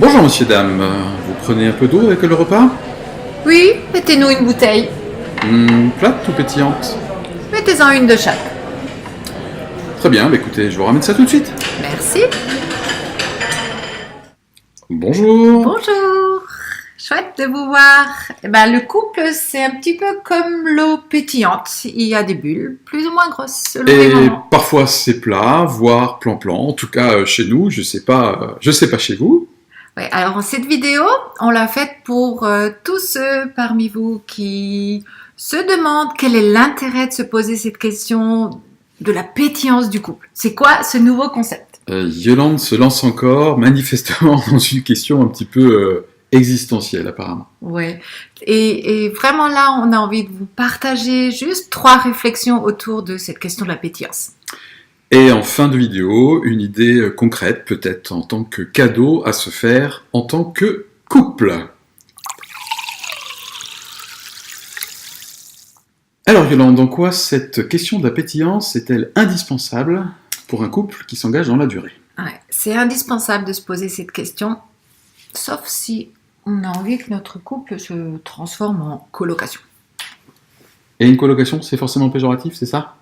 Bonjour monsieur, dame. Vous prenez un peu d'eau avec le repas? Oui, mettez-nous une bouteille. Plate ou pétillante? Mettez-en une de chaque. Très bien, bah écoutez, je vous ramène ça tout de suite. Merci. Bonjour. Bonjour. Chouette de vous voir. Le couple, c'est un petit peu comme l'eau pétillante. Il y a des bulles, plus ou moins grosses, selon les Et moments. parfois c'est plat, voire plan-plan. En tout cas, chez nous, je sais pas chez vous. Ouais, alors cette vidéo, on l'a faite pour tous ceux parmi vous qui se demandent quel est l'intérêt de se poser cette question de la pétillance du couple. C'est quoi ce nouveau concept? Yolande se lance encore, manifestement, dans une question un petit peu existentielle, apparemment. Ouais. Et vraiment là, on a envie de vous partager juste 3 réflexions autour de cette question de la pétillance. Et en fin de vidéo, une idée concrète, peut-être en tant que cadeau à se faire en tant que couple. Alors Yolande, en quoi cette question de la pétillance est-elle indispensable pour un couple qui s'engage dans la durée? Ouais, c'est indispensable de se poser cette question, sauf si on a envie que notre couple se transforme en colocation. Et une colocation, c'est forcément péjoratif, c'est ça?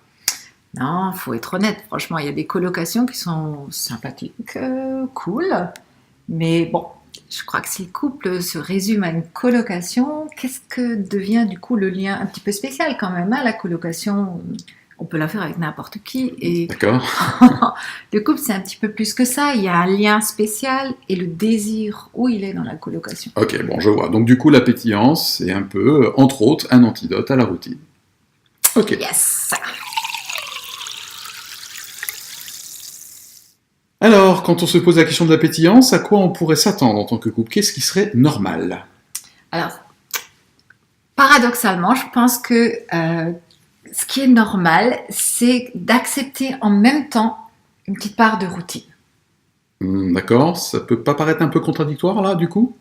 Non, faut être honnête, franchement, il y a des colocations qui sont sympathiques, cool, mais bon, je crois que si le couple se résume à une colocation, qu'est-ce que devient du coup le lien un petit peu spécial quand même, hein, la colocation, on peut la faire avec n'importe qui, et D'accord. le couple c'est un petit peu plus que ça, il y a un lien spécial et le désir où il est dans la colocation. Ok, bon, je vois. Donc du coup, la pétillance, c'est un peu, entre autres, un antidote à la routine. Ok. Yes. Alors, quand on se pose la question de la pétillance, à quoi on pourrait s'attendre en tant que couple? Qu'est-ce qui serait normal? Alors, paradoxalement, je pense que ce qui est normal, c'est d'accepter en même temps une petite part de routine. D'accord, ça peut pas paraître un peu contradictoire là, du coup?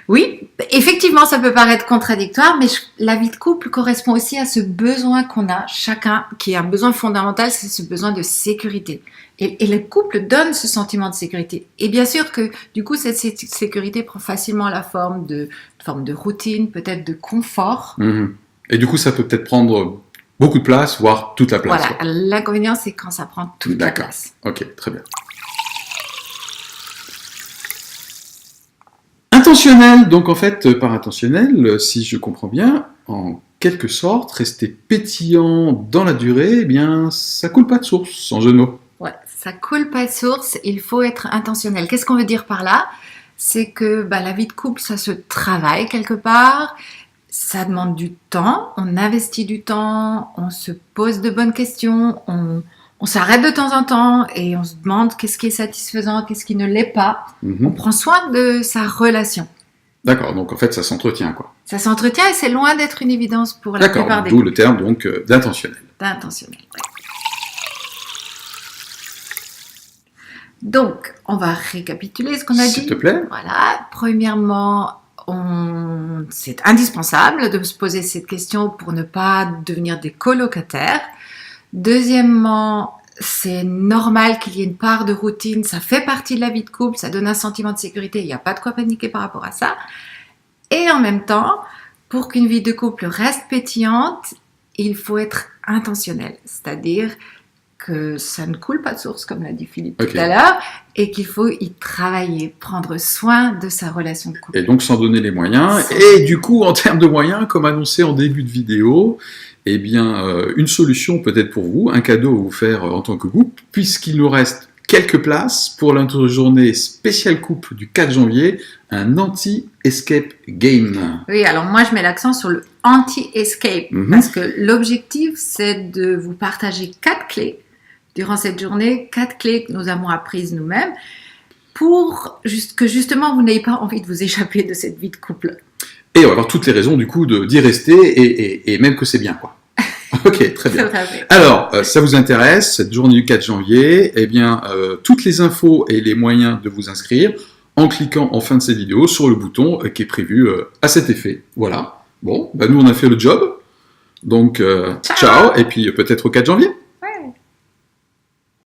Oui, effectivement, ça peut paraître contradictoire, mais la vie de couple correspond aussi à ce besoin qu'on a chacun, qui est un besoin fondamental, c'est ce besoin de sécurité. Et le couple donne ce sentiment de sécurité. Et bien sûr que, du coup, cette sécurité prend facilement la forme de routine, peut-être de confort. Et du coup, ça peut peut-être prendre beaucoup de place, voire toute la place. Voilà, Quoi. l'inconvénient, c'est quand ça prend toute la place. Ok, très bien. Intentionnel, donc en fait, par intentionnel, si je comprends bien, en quelque sorte, rester pétillant dans la durée, eh bien, ça coule pas de source, en jeu de mots. Ouais, ça coule pas de source, il faut être intentionnel. Qu'est-ce qu'on veut dire par là? C'est que la vie de couple, ça se travaille quelque part, ça demande du temps, on investit du temps, on se pose de bonnes questions, on s'arrête de temps en temps et on se demande qu'est-ce qui est satisfaisant, qu'est-ce qui ne l'est pas. On prend soin de sa relation. D'accord, donc en fait ça s'entretient quoi. Ça s'entretient et c'est loin d'être une évidence pour la plupart des couples. D'où le terme donc d'intentionnel. D'intentionnel, ouais. Donc, on va récapituler ce qu'on a dit. S'il te plaît. Voilà, premièrement, c'est indispensable de se poser cette question pour ne pas devenir des colocataires. Deuxièmement, c'est normal qu'il y ait une part de routine, ça fait partie de la vie de couple, ça donne un sentiment de sécurité, il n'y a pas de quoi paniquer par rapport à ça. Et en même temps, pour qu'une vie de couple reste pétillante, il faut être intentionnel, c'est-à-dire que ça ne coule pas de source, comme l'a dit Philippe tout à l'heure, et qu'il faut y travailler, prendre soin de sa relation de couple. Et donc s'en donner les moyens, et du coup, en termes de moyens, comme annoncé en début de vidéo, eh bien, une solution peut-être pour vous, un cadeau à vous faire en tant que couple, puisqu'il nous reste quelques places pour notre journée spéciale couple du 4 janvier, un anti-escape game. Oui, alors moi je mets l'accent sur le anti-escape, parce que l'objectif c'est de vous partager 4 clés durant cette journée, 4 clés que nous avons apprises nous-mêmes, pour que justement vous n'ayez pas envie de vous échapper de cette vie de couple. Et on va avoir toutes les raisons du coup d'y rester, et même que c'est bien quoi. Ok, très bien. Alors, ça vous intéresse, cette journée du 4 janvier, eh bien, toutes les infos et les moyens de vous inscrire en cliquant en fin de cette vidéo sur le bouton qui est prévu à cet effet. Voilà. Bon, nous on a fait le job. Donc, ciao et puis peut-être au 4 janvier.